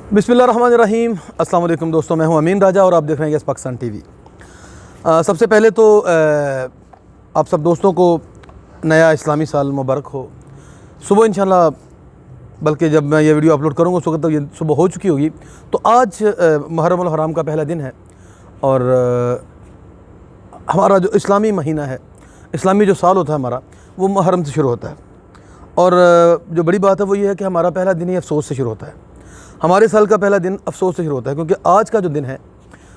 बिस्मिल्लाहिर्रहमानिर्रहीम। अस्सलाम वालेकुम दोस्तों, मैं हूं अमीन राजा और आप देख रहे हैं यस पाकिस्तान टीवी। सबसे पहले तो आप सब दोस्तों को नया इस्लामी साल मुबारक हो। सुबह इंशाल्लाह, बल्कि जब मैं ये वीडियो अपलोड करूँगा उस वक्त तक ये सुबह हो चुकी होगी। तो आज मुहर्रम उल हराम का पहला दिन है और हमारा जो इस्लामी महीना है, इस्लामी जो साल होता है हमारा, वो मुहर्रम से शुरू होता है। और जो बड़ी बात है वो ये है कि हमारा पहला दिन ही अफसोस से शुरू होता है। हमारे साल का पहला दिन अफसोस से शुरू होता है, क्योंकि आज का जो दिन है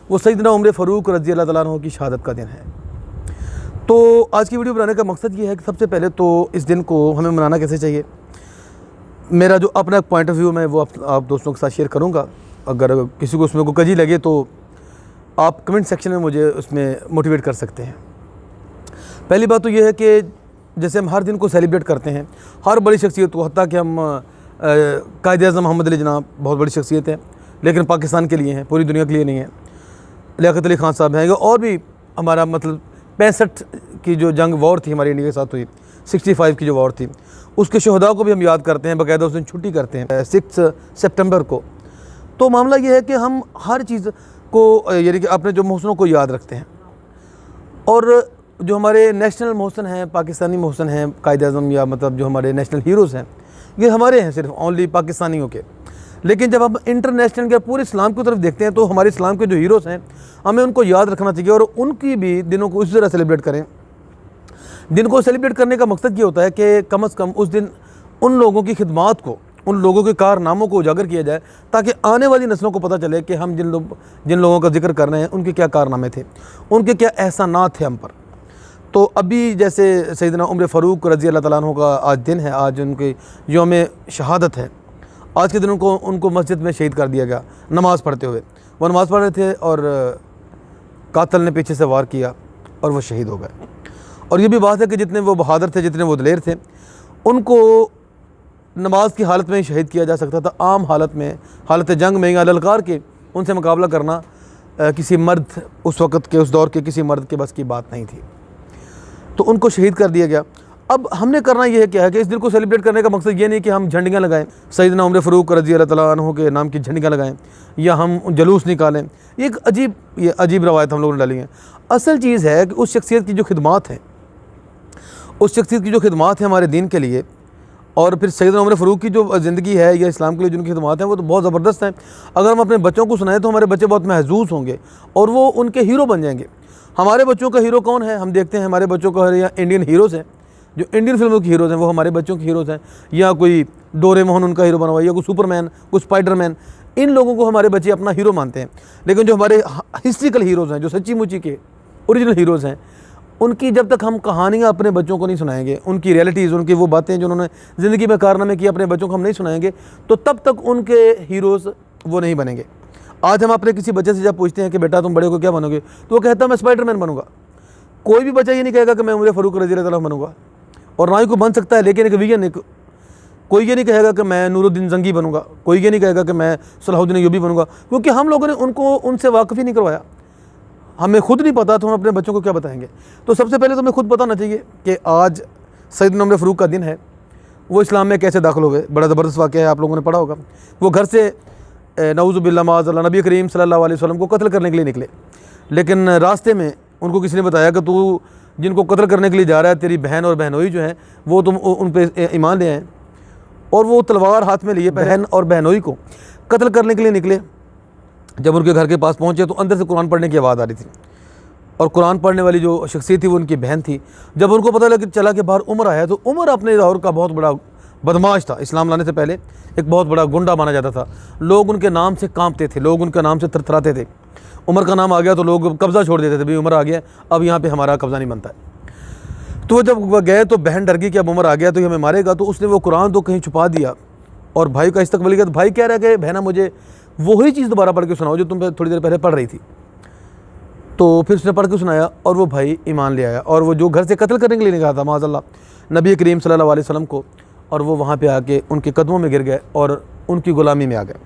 वो सैयदना उमर फ़ारूक रज़ी अल्लाह तआला अन्हु की शहादत का दिन है। तो आज की वीडियो बनाने का मकसद ये है कि सबसे पहले तो इस दिन को हमें मनाना कैसे चाहिए, मेरा जो अपना पॉइंट ऑफ व्यू मैं वो आप दोस्तों के साथ शेयर करूँगा। अगर किसी को उसमें को कजी लगे तो आप कमेंट सेक्शन में मुझे उसमें मोटिवेट कर सकते हैं। पहली बात तो ये है कि जैसे हम हर दिन को सेलिब्रेट करते हैं, हर बड़ी शख्सियत को, हत्ता कि हम कायद-ए-आज़म मोहम्मद अली जनाब बहुत बड़ी शख्सियत है, लेकिन पाकिस्तान के लिए हैं, पूरी दुनिया के लिए नहीं है। लियाकत अली ख़ान साहब हैं, और भी हमारा मतलब 65 की जो जंग वॉर थी हमारी इंडिया के साथ हुई, 65 की जो वॉर थी, उसके शहदा को भी हम याद करते हैं, बाकायदा उस दिन छुट्टी करते हैं 6 सितंबर को। तो मामला ये है कि हम हर चीज़ को यानी कि अपने जो मोहसिनों को याद रखते हैं। और जो हमारे नेशनल मोहसिन हैं, पाकिस्तानी मोहसिन हैं, कायद-ए-आज़म या मतलब जो हमारे नेशनल हीरोज़ हैं, ये हमारे हैं सिर्फ ओनली पाकिस्तानियों के। लेकिन जब हम इंटरनेशनल के पूरे इस्लाम की तरफ देखते हैं तो हमारे इस्लाम के जो हीरोज़ हैं हमें उनको याद रखना चाहिए और उनकी भी दिनों को इस तरह सेलिब्रेट करें। दिन को सेलिब्रेट करने का मकसद ये होता है कि कम से कम उस दिन उन लोगों की खिदमात को, उन लोगों के कारनामों को उजागर किया जाए, ताकि आने वाली नस्लों को पता चले कि हम जिन लोगों का जिक्र कर रहे हैं उनके क्या कारनामे थे, उनके क्या एहसानात थे हम पर। तो अभी जैसे सैयदना उमर फ़ारूक रज़ी अल्लाह तआला अन्हु का आज दिन है, आज उनके यौम शहादत है। आज के दिन उनको मस्जिद में शहीद कर दिया गया नमाज़ पढ़ते हुए। वो नमाज़ पढ़ रहे थे और कातिल ने पीछे से वार किया और वो शहीद हो गए। और ये भी बात है कि जितने वो बहादुर थे, जितने वो दलेर थे, उनको नमाज की हालत में ही शहीद किया जा सकता था। आम हालत में, हालत जंग में या ललकार के उनसे मुकाबला करना किसी मर्द, उस वक़्त के, उस दौर के किसी मर्द के बस की बात नहीं थी। तो उनको शहीद कर दिया गया। अब हमने करना यह है क्या है कि इस दिन को सेलिब्रेट करने का मकसद ये नहीं कि हम झंडियाँ लगाएं, सैयदना उमर फ़ारूक रज़ी अल्लाह तआला अन्हु के नाम की झंडियाँ लगाएं या हम जुलूस निकालें। ये एक अजीब रवायत हम लोगों ने डाली है। असल चीज़ है कि उस शख्सियत की जो खिदमात हैं, उस शख्सियत की जो खिदमात हैं हमारे दीन के लिए, और फिर सैयदना उमर फ़ारूक की जो ज़िंदगी है या इस्लाम के लिए जिनकी खिदमात हैं वो तो बहुत ज़बरदस्त हैं। अगर हम अपने बच्चों को सुनाएं तो हमारे बच्चे बहुत महजूज़ होंगे और वो उनके हीरो बन जाएंगे। हमारे बच्चों का हीरो कौन है? हम देखते हैं हमारे बच्चों का या इंडियन हीरोज़ हैं, जो इंडियन फिल्मों के हीरोज़ हैं वो हमारे बच्चों के हीरोज़ हैं, या कोई डोरेमोन उनका हीरो बना हुआ है, या कोई सुपरमैन, कोई स्पाइडरमैन। इन लोगों को हमारे बच्चे अपना हीरो मानते हैं। लेकिन जो हमारे हिस्ट्रिकल हीरोज़ हैं, जो सच्ची मुच्ची के ओरिजिनल हीरोज़ हैं, उनकी जब तक हम कहानियाँ अपने बच्चों को नहीं सुनाएंगे, उनकी रियलिटीज़, उनकी वो बातें जो उन्होंने ज़िंदगी में कारनामे किए अपने बच्चों को हम नहीं सुनाएंगे, तो तब तक उनके हीरोज़ वो नहीं बनेंगे। आज हम अपने किसी बच्चे से जब पूछते हैं कि बेटा तुम बड़े को क्या बनोगे, तो वो कहता है मैं स्पाइडरमैन बनूंगा। कोई भी बच्चा ये नहीं कहेगा कि मैं उमर फ़ारूक रज़ी अल्लाह तआला बनूंगा, और ना ही कोई बन सकता है। लेकिन एक विजन, कोई ये नहीं कहेगा कि मैं नूरुद्दीन जंगी बनूंगा, कोई ये नहीं कहेगा कि मैं सलाहुद्दीन अय्यूबी बनूंगा, क्योंकि हम लोगों ने उनसे वाक़फ़ ही नहीं करवाया। हमें खुद नहीं पता तो हम अपने बच्चों को क्या बताएंगे। तो सबसे पहले तो हमें खुद पता होना चाहिए कि आज सैयदना उमर फ़ारूक का दिन है, वो इस्लाम में कैसे दाखिल हो गए। बड़ा ज़बरदस्त वाक़या है, आप लोगों ने पढ़ा होगा। वो घर से नऊज़ुबिल्लाह माअज़ल्लाह नबी करीम सल्लल्लाहु अलैहि वसल्लम को कत्ल करने के लिए निकले, लेकिन रास्ते में उनको किसी ने बताया कि तू जिनको कत्ल करने के लिए जा रहा है, तेरी बहन और बहनोई जो हैं वो तुम उन पे ईमान ले आए। और वो तलवार हाथ में लिए बहन और बहनोई को कत्ल करने के लिए निकले। जब उनके घर के पास पहुँचे तो अंदर से कुरान पढ़ने की आवाज़ आ रही थी, और कुरान पढ़ने वाली जो शख्सियत थी वो उनकी बहन थी। जब उनको पता चला कि बाहर उमर आया, तो उमर अपने दौर का बहुत बड़ा बदमाश था। इस्लाम लाने से पहले एक बहुत बड़ा गुंडा माना जाता था। लोग उनके नाम से कांपते थे, लोग उनके नाम से थरथराते थे। उमर का नाम आ गया तो लोग कब्ज़ा छोड़ देते थे, भाई उमर आ गया, अब यहाँ पे हमारा कब्ज़ा नहीं बनता है। तो जब वह गए तो बहन डर गई कि अब उमर आ गया तो ये हमें मारेगा। तो उसने वो कुरान तो कहीं छुपा दिया और भाई का इस्तकबाल किया। तो भाई कह रहा है कि बहना मुझे वही चीज़ दोबारा पढ़ के सुनाओ जो तुम थोड़ी देर पहले पढ़ रही थी। तो फिर उसने पढ़ के सुनाया और वो भाई ईमान ले आया, और वो जो घर से कत्ल करने के लिए निकला था माज़अल्लाह नबी करीम सल्लल्लाहु अलैहि वसल्लम को, और वो वहाँ पे आके उनके कदमों में गिर गए और उनकी ग़ुलामी में आ गए।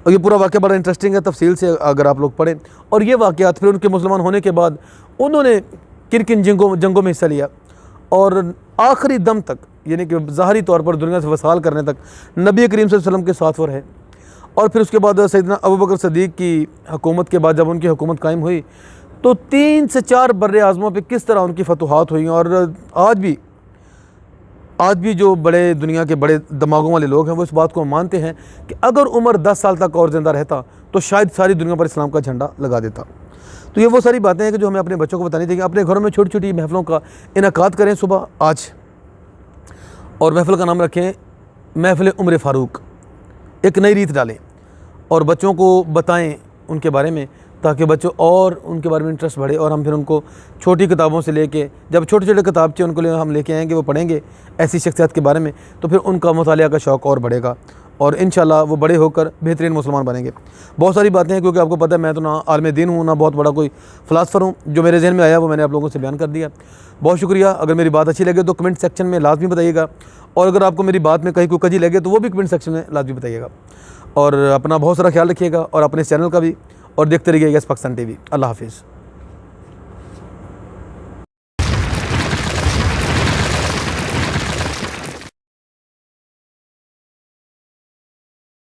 और ये पूरा वाक़या बड़ा इंटरेस्टिंग है, तफसील से अगर आप लोग पढ़ें। और ये वाक़यात फिर उनके मुसलमान होने के बाद उन्होंने किन किन जंगों में हिस्सा लिया, और आखिरी दम तक, यानी कि ज़ाहरी तौर पर दुनिया से वसाल करने तक नबी करीम सल्लल्लाहु अलैहि वसल्लम के साथ वो रहे। और फिर उसके बाद सैयदना अबू बकर सिद्दीक़ की हुकूमत के बाद जब उनकी हुकूमत कायम हुई तो 3 से 4 बर्रे आज़मों पे किस तरह उनकी फतूहात हुई। और आज भी जो बड़े दुनिया के बड़े दिमागों वाले लोग हैं वो इस बात को मानते हैं कि अगर उमर 10 साल तक और ज़िंदा रहता तो शायद सारी दुनिया पर इस्लाम का झंडा लगा देता। तो ये वो सारी बातें हैं कि जो हमें अपने बच्चों को बतानी चाहिए। अपने घरों में छोटी छोटी महफ़िलों का इनेकाद करें सुबह आज, और महफ़िल का नाम रखें महफ़िल उम्र फ़ारूक। एक नई रीत डालें और बच्चों को बताएं उनके बारे में, ताकि बच्चों और उनके बारे में इंटरेस्ट बढ़े। और हम फिर उनको छोटी किताबों से लेके, जब छोटे छोटे किताबचे उनको हम लेके आएंगे, वो पढ़ेंगे ऐसी शख्सियत के बारे में, तो फिर उनका मुतालिया का शौक़ और बढ़ेगा और इंशाल्लाह वो बड़े होकर बेहतरीन मुसलमान बनेंगे। बहुत सारी बातें हैं, क्योंकि आपको पता है मैं तो ना आलिम दीन हूँ, ना बहुत बड़ा कोई फ़िलासफ़र हूँ। जो मेरे जहन में आया वो मैंने आप लोगों से बयान कर दिया। बहुत शुक्रिया। अगर मेरी बात अच्छी लगे तो कमेंट सेक्शन में लाजमी बताइएगा, और अगर आपको मेरी बात में कहीं कोई कजी लगे तो वो भी कमेंट सेक्शन में लाजमी बताइएगा। और अपना बहुत सारा ख्याल रखिएगा और अपने चैनल का भी, और देखते रहिएगा यस पाकिस्तान टीवी। अल्लाह हाफिज़।